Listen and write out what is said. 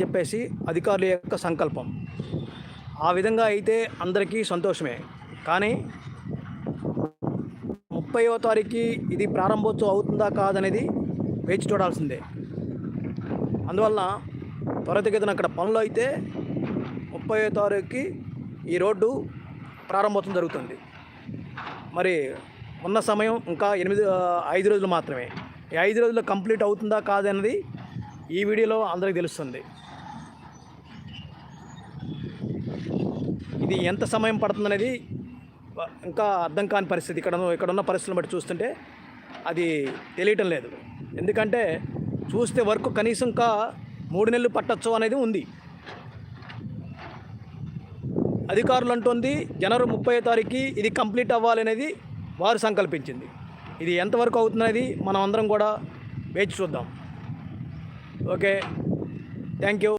చెప్పేసి అధికారుల యొక్క సంకల్పం. ఆ విధంగా అయితే అందరికీ సంతోషమే. కానీ 30వ తారీఖుకి ఇది ప్రారంభోత్సవం అవుతుందా కాదనేది వేచి చూడాల్సిందే. అందువలన త్వరితగతిన అక్కడ పనులు అయితే 30వ తారీఖుకి ఈ రోడ్డు ప్రారంభోత్సవం జరుగుతుంది. మరి ఉన్న సమయం ఇంకా 5 రోజులు మాత్రమే. ఈ 5 రోజుల్లో కంప్లీట్ అవుతుందా కాదన్నది ఈ వీడియోలో అందరికీ తెలుస్తుంది. ఇది ఎంత సమయం పడుతుందనేది ఇంకా అర్థం కాని పరిస్థితి. ఇక్కడున్న పరిస్థితులను బట్టి చూస్తుంటే అది తెలియటం లేదు. ఎందుకంటే చూస్తే వర్క్ కనీసం ఇంకా 3 నెలలు పట్టొచ్చు అనేది ఉంది. అధికారులు అంటోంది జనవరి 30వ తారీఖుకి ఇది కంప్లీట్ అవ్వాలనేది వారు సంకల్పించింది. ఇది ఎంతవరకు అవుతుందనేది మనం అందరం కూడా వేచి చూద్దాం. Okay, thank you.